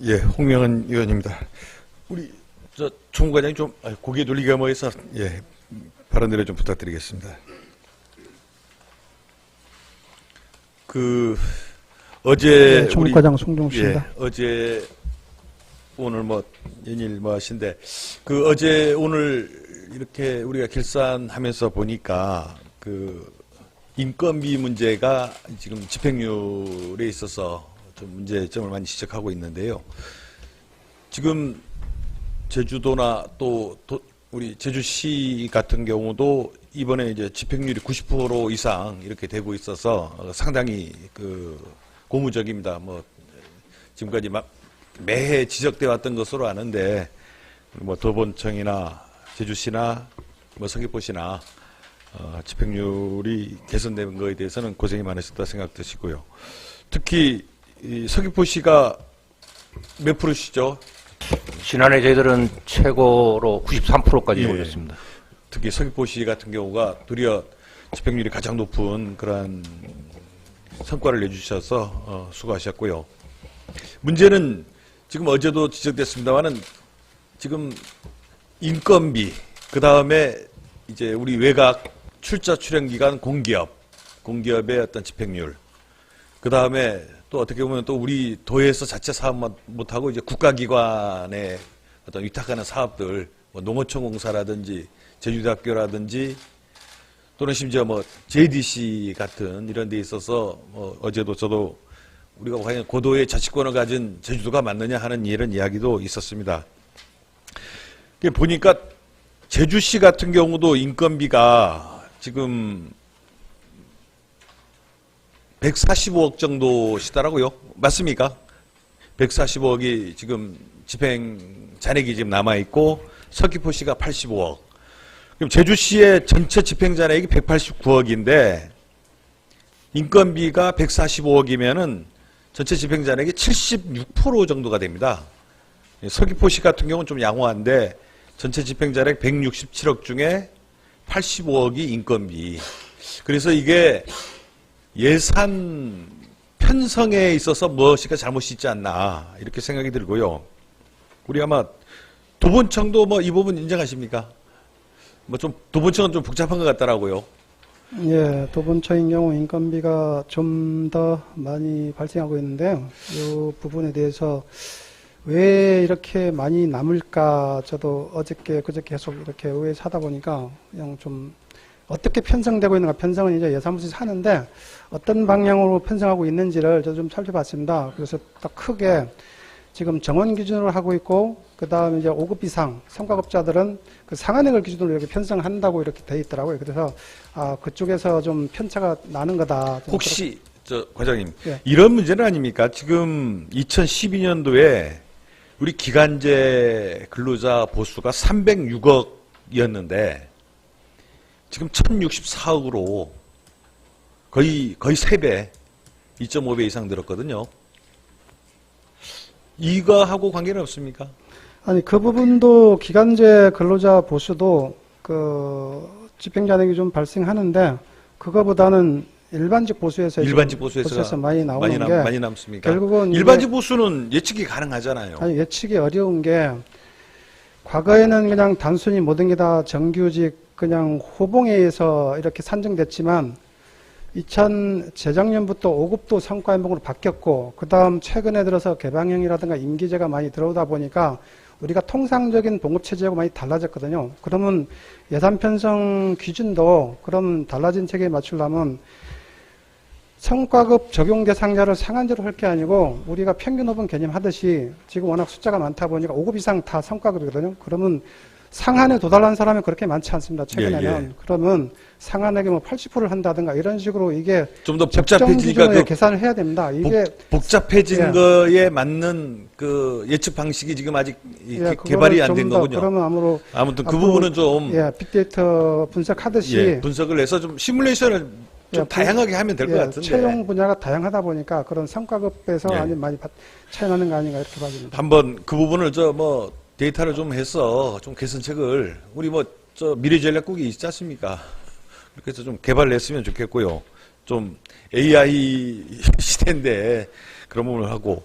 예, 홍명은 의원입니다. 우리 총무과장님 좀 고개 돌리기가 뭐해서 발언들을 좀 부탁드리겠습니다. 어제 총무과장 송종수입니다. 어제 오늘 연일 하신데 어제 오늘 이렇게 우리가 결산하면서 보니까 인건비 문제가 지금 집행률에 있어서 좀 문제점을 많이 지적하고 있는데요. 지금 제주도나 또 우리 제주시 같은 경우도 이번에 이제 집행률이 90% 이상 이렇게 되고 있어서 상당히 고무적입니다. 지금까지 매해 지적돼 왔던 것으로 아는데 도본청이나 제주시나 서귀포시나 집행률이 개선된 것에 대해서는 고생이 많으셨다 생각되시고요. 특히 서귀포시가 몇 프로시죠? 지난해 저희들은 최고로 93%까지 올렸습니다. 특히 서귀포시 같은 경우가 도리어 집행률이 가장 높은 그러한 성과를 내주셔서 수고하셨고요. 문제는 지금 어제도 지적됐습니다만은 지금 인건비, 그 다음에 이제 우리 외곽 출자 출연 기간 공기업의 어떤 집행률, 그 다음에 또 어떻게 보면 또 우리 도에서 자체 사업만 못하고 이제 국가기관에 어떤 위탁하는 사업들, 농어촌공사라든지 제주대학교라든지 또는 심지어 JDC 같은 이런 데 있어서 어제도 저도 우리가 과연 고도의 자치권을 가진 제주도가 맞느냐 하는 이런 이야기도 있었습니다. 보니까 제주시 같은 경우도 인건비가 지금 145억 정도시더라고요. 맞습니까? 145억이 지금 집행 잔액이 지금 남아있고 서귀포시가 85억. 그럼 제주시의 전체 집행 잔액이 189억인데 인건비가 145억이면은 전체 집행 잔액이 76% 정도가 됩니다. 서귀포시 같은 경우는 좀 양호한데 전체 집행 잔액 167억 중에 85억이 인건비. 그래서 이게 예산 편성에 있어서 무엇인가 잘못이 있지 않나 이렇게 생각이 들고요. 우리 아마 도본청도 이 부분 인정하십니까? 도본청은 좀 복잡한 것 같더라고요. 예, 도본청인 경우 인건비가 좀 더 많이 발생하고 있는데요. 이 부분에 대해서 왜 이렇게 많이 남을까? 저도 어저께 그저께 계속 이렇게 의회에서 하다 보니까 그냥 좀 어떻게 편성되고 있는가, 편성은 이제 예산부에서 하는데 어떤 방향으로 편성하고 있는지를 저 좀 살펴봤습니다. 그래서 딱 크게 지금 정원 기준으로 하고 있고, 그 다음에 이제 5급 이상 성과급자들은 그 상한액을 기준으로 이렇게 편성한다고 이렇게 돼 있더라고요. 그래서 그쪽에서 좀 편차가 나는 거다. 혹시 과장님, 예. 이런 문제는 아닙니까? 지금 2012년도에 우리 기간제 근로자 보수가 306억이었는데 지금 1064억으로 거의 3배, 2.5배 이상 늘었거든요. 이거하고 관계는 없습니까? 아니, 그 부분도 기간제 근로자 보수도 집행잔액이 좀 발생하는데 그거보다는 일반직 보수에서 많이 나오는 게 많이 남습니까? 결국은 일반직 보수는 예측이 가능하잖아요. 아니, 예측이 어려운 게 과거에는 그냥 단순히 모든 게 다 정규직 그냥 호봉에 의해서 이렇게 산정됐지만 재작년부터 5급도 성과연봉으로 바뀌었고 그 다음 최근에 들어서 개방형이라든가 임기제가 많이 들어오다 보니까 우리가 통상적인 봉급체제하고 많이 달라졌거든요. 그러면 예산 편성 기준도 그럼 달라진 체계에 맞추려면 성과급 적용 대상자를 상한제로 할 게 아니고 우리가 평균 호봉 개념 하듯이 지금 워낙 숫자가 많다 보니까 5급 이상 다 성과급이거든요. 그러면 상한에 도달한 사람이 그렇게 많지 않습니다. 최근에는. 그러면 상한액에 80%를 한다든가 이런 식으로 이게 좀 더 복잡해지니까 계산을 해야 됩니다. 이게 복잡해진 거에 맞는 예측 방식이 지금 아직 개발이 안 된 거군요. 그러면 아무튼 그 부분은 좀 빅데이터 분석하듯이 분석을 해서 좀 시뮬레이션을 좀 다양하게 하면 될 것 같은데. 채용 분야가 다양하다 보니까 그런 성과급에서 많이 차이 나는 거 아닌가 이렇게 봐집니다. 한번 그 부분을 데이터를 좀 해서 좀 개선책을 우리 미래전략국이 있지 않습니까? 그렇게 해서 좀 개발을 했으면 좋겠고요. 좀 AI 시대인데 그런 부분을 하고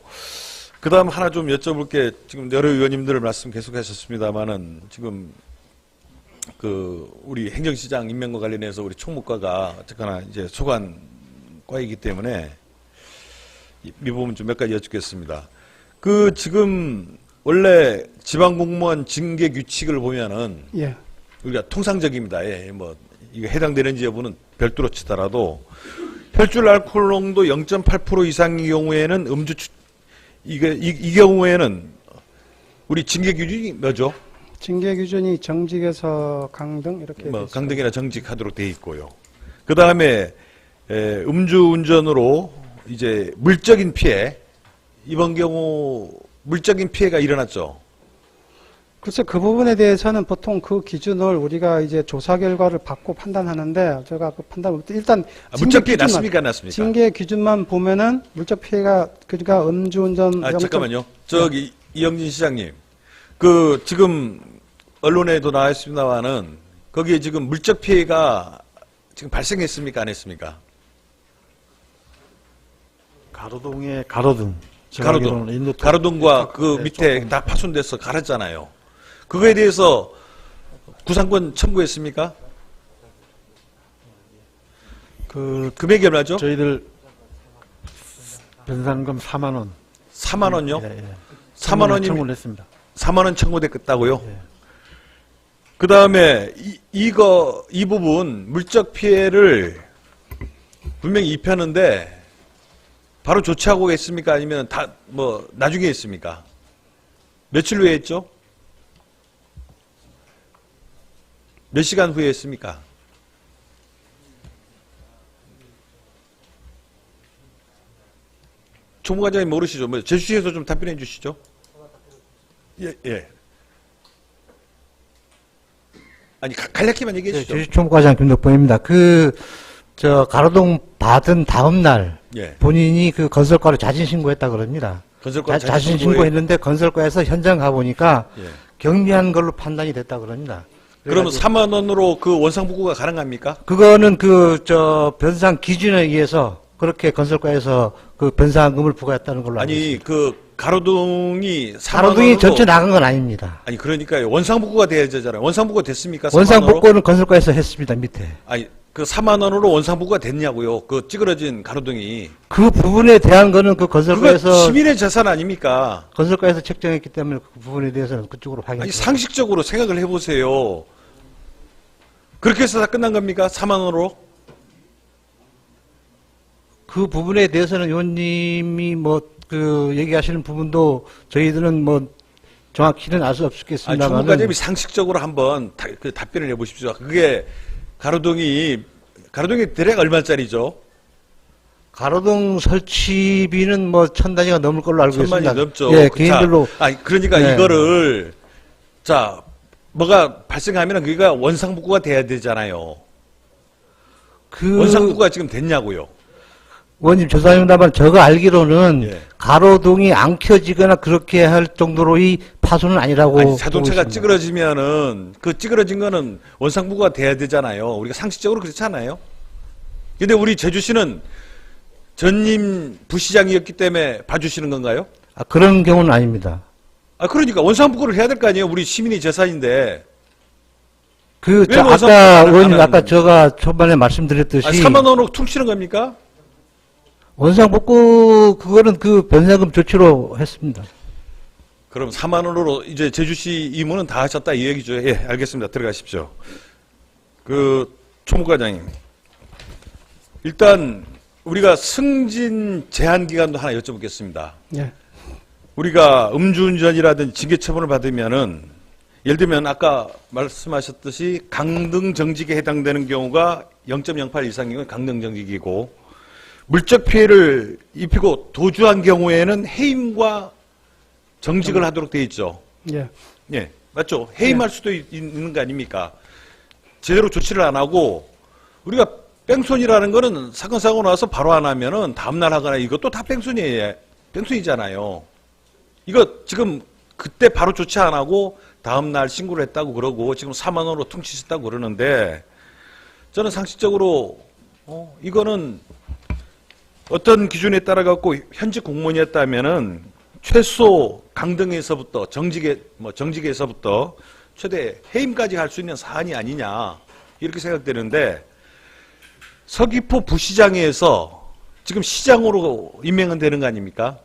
그다음 하나 좀 여쭤볼 게 지금 여러 의원님들 말씀 계속하셨습니다만은 지금 그 우리 행정시장 임명과 관련해서 우리 총무과가 어쨌거나 이제 소관과이기 때문에 이 부분 좀 몇 가지 여쭙겠습니다. 그 지금 원래 지방공무원 징계 규칙을 보면은 예. 우리가 통상적입니다. 예, 뭐 이거 해당되는지 여부는 별도로 치더라도 혈중 알코올 농도 0.8% 이상의 경우에는 이 경우에는 우리 징계 기준이 뭐죠? 징계 기준이 정직에서 강등 이렇게 뭐 돼 있습니다. 강등이나 정직하도록 돼 있고요. 그 다음에 음주운전으로 이제 물적인 피해, 이번 경우 물적인 피해가 일어났죠. 글쎄 그 부분에 대해서는 보통 그 기준을 우리가 이제 조사 결과를 받고 판단하는데 제가 그 판단을 일단 물적 피해 났습니까, 안 났습니까? 징계 기준만 보면은 물적 피해가 그러니까 음주운전 잠깐만요. 저기 이영진 시장님, 그 지금 언론에도 나와 있습니다만은 거기에 지금 물적 피해가 지금 발생했습니까, 안 했습니까? 가로등에 가로등. 가로등과 그 네, 밑에 조금. 다 파손돼서 갈았잖아요. 그거에 대해서 구상권 청구했습니까? 그 금액이 얼마죠? 저희들 변상금 4만 원. 4만 원요? 예, 예. 4만 원이 청구를 했습니다. 4만 원 청구됐다고요? 예. 그 다음에 이 부분 물적 피해를 분명히 입혔는데 바로 조치하고 했습니까? 아니면 다 뭐 나중에 했습니까? 며칠 후에 했죠? 몇 시간 후에 했습니까? 총무과장님 모르시죠? 뭐 제주시에서 좀 답변해 주시죠. 예, 예. 아니 간략히만 얘기해 주시죠. 제주총무과장 김덕범입니다. 가로등 받은 다음 날 예. 본인이 그 건설과로 자진 신고했다 그럽니다. 건설과 자진 신고했는데 건설과에서 현장 가보니까 예. 경미한 걸로 판단이 됐다 그럽니다. 그러면 그래가지고 4만 원으로 그 원상복구가 가능합니까? 그거는 변상 기준에 의해서 그렇게 건설과에서 그 변상금을 부과했다는 걸로 알고 아니 있습니다. 그 가로등이 4만 가로등이 원으로 전체 나간 건 아닙니다. 아니 그러니까요. 원상복구가 돼야 되잖아요. 원상복구가 됐습니까? 4만 원상 원으로? 복구는 건설과에서 했습니다. 밑에. 아니 그 4만 원으로 원상복구가 됐냐고요. 그 찌그러진 가로등이. 그 부분에 대한 거는 그 그거 건설과에서 시민의 재산 아닙니까? 건설과에서 책정했기 때문에 그 부분에 대해서는 그쪽으로 확인. 아니 상식적으로 생각을 해보세요. 그렇게 해서 다 끝난 겁니까? 4만 원으로? 그 부분에 대해서는 의원님이 얘기하시는 부분도 저희들은 정확히는 알 수 아니 없겠습니다만. 총무과장님이 상식적으로 한번 그 답변을 해보십시오. 그게 가로등이 대략 얼마짜리죠? 가로등 설치비는 1,000단위가 넘을 걸로 알고 1,000만이 있습니다. 넘죠. 예, 그 개인별로. 자, 아니 그러니까 네. 이거를 뭐가 발생하면 그게 원상복구가 돼야 되잖아요. 원상복구가 지금 됐냐고요. 의원님 조사합니다만 제가 알기로는 예. 가로등이 안 켜지거나 그렇게 할 정도로의 파손은 아니라고. 아니 자동차가 보고 있습니다. 찌그러지면은 그 찌그러진 거는 원상복구가 돼야 되잖아요. 우리가 상식적으로 그렇잖아요. 근데 우리 제주시는 전임 부시장이었기 때문에 봐주시는 건가요? 그런 경우는 아닙니다. 그러니까 원상복구를 해야 될 거 아니에요. 우리 시민의 재산인데. 왜 아까 원상복구를 안 의원님 하는 아까 제가 초반에 말씀드렸듯이 4만 원으로 퉁치는 겁니까? 원상복구 그거는 그 변상금 조치로 했습니다. 그럼 4만 원으로 이제 제주시 임무는 다 하셨다 이 얘기죠. 예, 알겠습니다. 들어가십시오. 총무과장님. 일단 우리가 승진 제한 기간도 하나 여쭤보겠습니다. 예. 우리가 음주운전이라든지 징계 처분을 받으면은 예를 들면 아까 말씀하셨듯이 강등 정직에 해당되는 경우가 0.08 이상이면 강등 정직이고 물적 피해를 입히고 도주한 경우에는 해임과 정직을 하도록 돼 있죠. 예. 예, 맞죠? 해임할 수도 있는 거 아닙니까? 제대로 조치를 안 하고 우리가 뺑소니라는 거는 사건 사고 나서 바로 안 하면은 다음날 하거나 이것도 다 뺑소니잖아요. 이거 지금 그때 바로 조치 안 하고 다음날 신고를 했다고 그러고 지금 4만 원으로 퉁치셨다고 그러는데 저는 상식적으로 이거는 어떤 기준에 따라 갖고 현직 공무원이었다면은 최소 강등에서부터 정직에서부터 최대 해임까지 할 수 있는 사안이 아니냐 이렇게 생각되는데 서귀포 부시장에서 지금 시장으로 임명은 되는 거 아닙니까?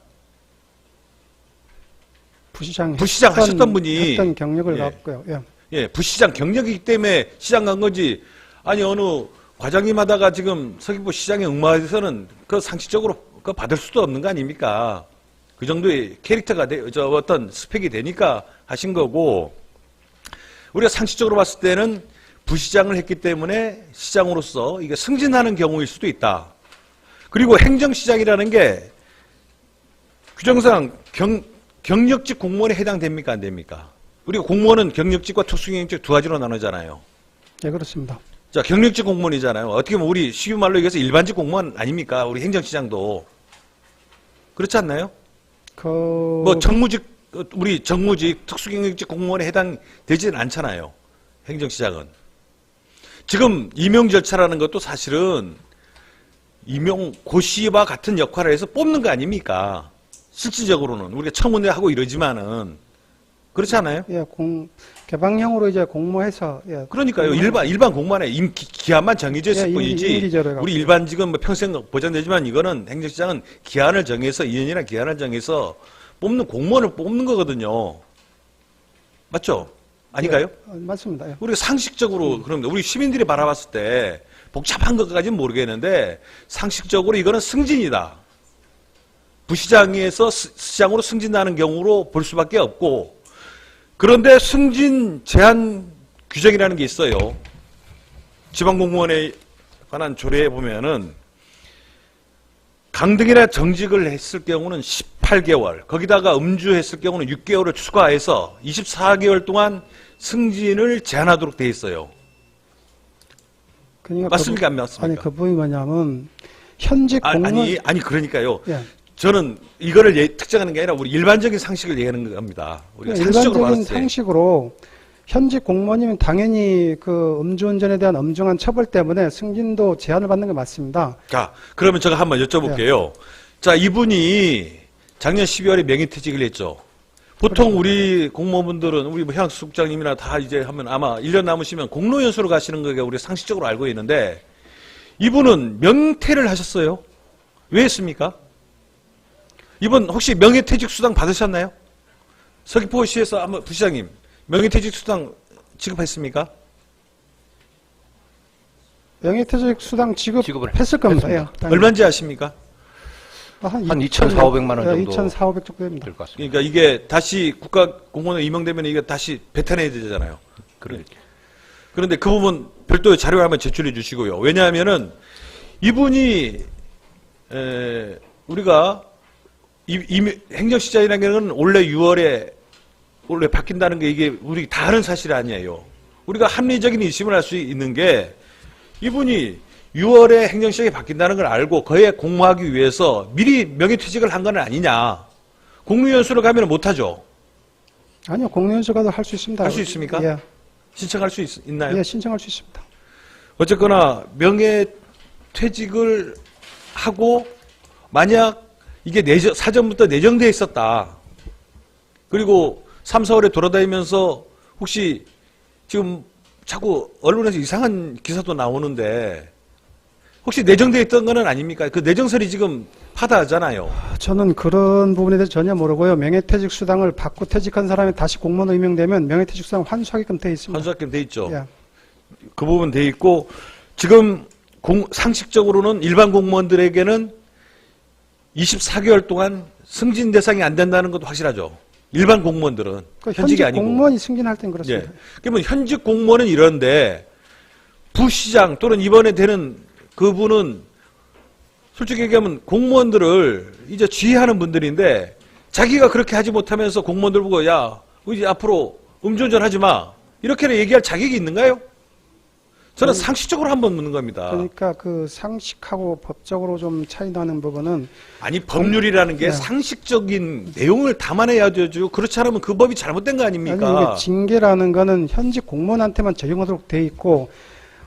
부시장 하셨던 분이 했던 경력을 예. 갖고요. 예. 예, 부시장 경력이기 때문에 시장 간 거지. 아니 어느 과장님 하다가 지금 서귀포 시장에 응모해서는 그 상식적으로 그 받을 수도 없는 거 아닙니까? 그 정도의 캐릭터가 어떤 스펙이 되니까 하신 거고 우리가 상식적으로 봤을 때는 부시장을 했기 때문에 시장으로서 이게 승진하는 경우일 수도 있다. 그리고 행정시장이라는 게 규정상 경력직 공무원에 해당됩니까? 안 됩니까? 우리가 공무원은 경력직과 특수경력직 두 가지로 나누잖아요. 예, 그렇습니다. 자, 경력직 공무원이잖아요. 어떻게 보면 우리 쉬운 말로 얘기해서 일반직 공무원 아닙니까? 우리 행정시장도. 그렇지 않나요? 뭐 우리 정무직, 특수경력직 공무원에 해당되지는 않잖아요. 행정시장은. 지금 임용 절차라는 것도 사실은 임용 고시와 같은 역할을 해서 뽑는 거 아닙니까? 실질적으로는 우리가 청문회 하고 이러지만은 그렇지 않아요? 예, 개방형으로 이제 공모해서 예. 그러니까요. 일반 공무원의 기한만 정해져 있을 예, 뿐이지. 임기제로 우리 일반직은 뭐 평생 보장되지만 이거는 행정시장은 기한을 정해서 2년이나 기한을 정해서 뽑는 공무원을 뽑는 거거든요. 맞죠? 아닌가요? 예, 맞습니다. 예. 우리가 상식적으로 그럽니다. 우리 시민들이 바라봤을 때 복잡한 것까지는 모르겠는데 상식적으로 이거는 승진이다. 부시장에서 시장으로 승진하는 경우로 볼 수밖에 없고 그런데 승진 제한 규정이라는 게 있어요. 지방공무원에 관한 조례에 보면은 강등이나 정직을 했을 경우는 18개월, 거기다가 음주했을 경우는 6개월을 추가해서 24개월 동안 승진을 제한하도록 돼 있어요. 그러니까 맞습니까? 안 맞습니까? 아니, 그 부분이 뭐냐면, 현직 공무원. 아니, 그러니까요. 예. 저는 이거를 특정하는 게 아니라 우리 일반적인 상식을 얘기하는 겁니다. 우리가 상식적으로 일반적인 봤을 때. 상식으로 현직 공무원이면 당연히 그 음주운전에 대한 엄중한 처벌 때문에 승진도 제한을 받는 게 맞습니다. 자, 그러면 제가 한번 여쭤볼게요. 자, 이분이 작년 12월에 명예퇴직을 했죠. 보통 우리 공무원분들은 우리 뭐 향수 국장님이나 다 이제 하면 아마 1년 남으시면 공로연수로 가시는 거가 우리 상식적으로 알고 있는데 이분은 명퇴를 하셨어요. 왜 했습니까? 이분 혹시 명예퇴직 수당 받으셨나요? 서귀포시에서 한번 부시장님 명예퇴직 수당 지급했습니까? 명예퇴직 수당 지급을 했을 겁니다. 예, 했습니다. 당연히. 얼마인지 아십니까? 한 2,400만 원 정도 2,400 정도 됩니다. 될 것 같습니다. 그러니까 이게 다시 국가공무원에 임명되면 이게 다시 배탄해야 되잖아요. 그런데 그 부분 별도의 자료를 한번 제출해 주시고요. 왜냐하면은 이분이 우리가 행정시장이라는 건 원래 6월에 원래 바뀐다는 게 이게 우리 다 아는 사실이 아니에요. 우리가 합리적인 의심을 할 수 있는 게 이분이 6월에 행정시장이 바뀐다는 걸 알고 그에 공모하기 위해서 미리 명예퇴직을 한 건 아니냐. 공무연수를 가면 못하죠. 아니요, 공무원수 가도 할 수 있습니다. 할 수 있습니까? 예, 신청할 수 있나요? 예, 신청할 수 있습니다. 어쨌거나 명예퇴직을 하고 만약 이게 사전부터 내정되어 있었다. 그리고 3, 4월에 돌아다니면서 혹시 지금 자꾸 언론에서 이상한 기사도 나오는데 혹시 내정되어 있던 건 아닙니까? 그 내정설이 지금 파다하잖아요. 저는 그런 부분에 대해서 전혀 모르고요. 명예퇴직 수당을 받고 퇴직한 사람이 다시 공무원으로 임명되면 명예퇴직 수당 환수하게끔 되어 있습니다. 환수학금 돼 있죠. 예. 그 부분 돼 있고 지금 상식적으로는 일반 공무원들에게는 24개월 동안 승진 대상이 안 된다는 것도 확실하죠. 일반 공무원들은 그 현직이 현직 아니고. 공무원이 승진할 땐 그렇습니다. 예. 그러면 현직 공무원은 이런데 부시장 또는 이번에 되는 그분은 솔직히 얘기하면 공무원들을 이제 지휘하는 분들인데 자기가 그렇게 하지 못하면서 공무원들 보고 야, 이제 앞으로 음주운전 하지 마. 이렇게 얘기할 자격이 있는가요? 저는 상식적으로 한번 묻는 겁니다. 그러니까 그 상식하고 법적으로 좀 차이 나는 부분은 아니 법률이라는 게 네. 상식적인 내용을 담아내야 되죠. 그렇지 않으면 그 법이 잘못된 거 아니 아닙니까? 이게 징계라는 거는 현직 공무원한테만 적용하도록 돼 있고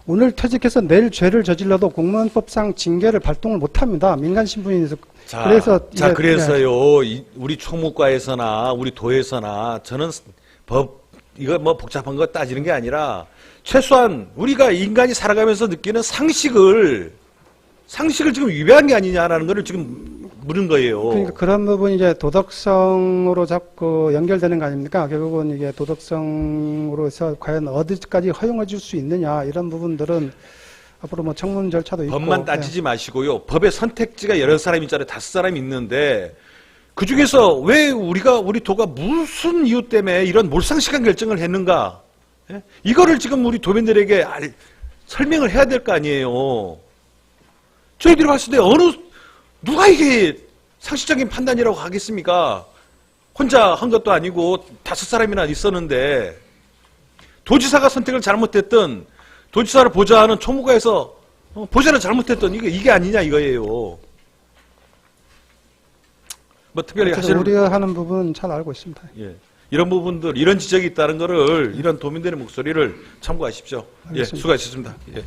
오늘 퇴직해서 내일 죄를 저질러도 공무원법상 징계를 발동을 못합니다. 민간 신분인에서. 그래서 그래서요. 우리 총무과에서나 우리 도에서나 저는 이거 뭐 복잡한 거 따지는 게 아니라 최소한 우리가 인간이 살아가면서 느끼는 상식을 지금 위배한 게 아니냐라는 거를 지금 물은 거예요. 그러니까 그런 부분이 이제 도덕성으로 자꾸 연결되는 거 아닙니까? 결국은 이게 도덕성으로서 과연 어디까지 허용해 줄 수 있느냐 이런 부분들은 앞으로 뭐 청문 절차도 있고. 법만 따지지 마시고요. 법의 선택지가 여러 사람이 있잖아요. 5사람이 있는데 그 중에서 왜 우리 도가 무슨 이유 때문에 이런 몰상식한 결정을 했는가? 예? 이거를 지금 우리 도민들에게 설명을 해야 될 거 아니에요. 저희들이 봤을 때 누가 이게 상식적인 판단이라고 하겠습니까? 혼자 한 것도 아니고 5사람이나 있었는데 도지사가 선택을 잘못했던 도지사를 보좌하는 총무과에서 보좌를 잘못했던 이게 아니냐 이거예요. 뭐 특별히 하시는 우려하는 부분 잘 알고 있습니다. 예. 이런 부분들, 이런 지적이 있다는 거를 이런 도민들의 목소리를 참고하십시오. 예, 알겠습니다. 수고하셨습니다. 예.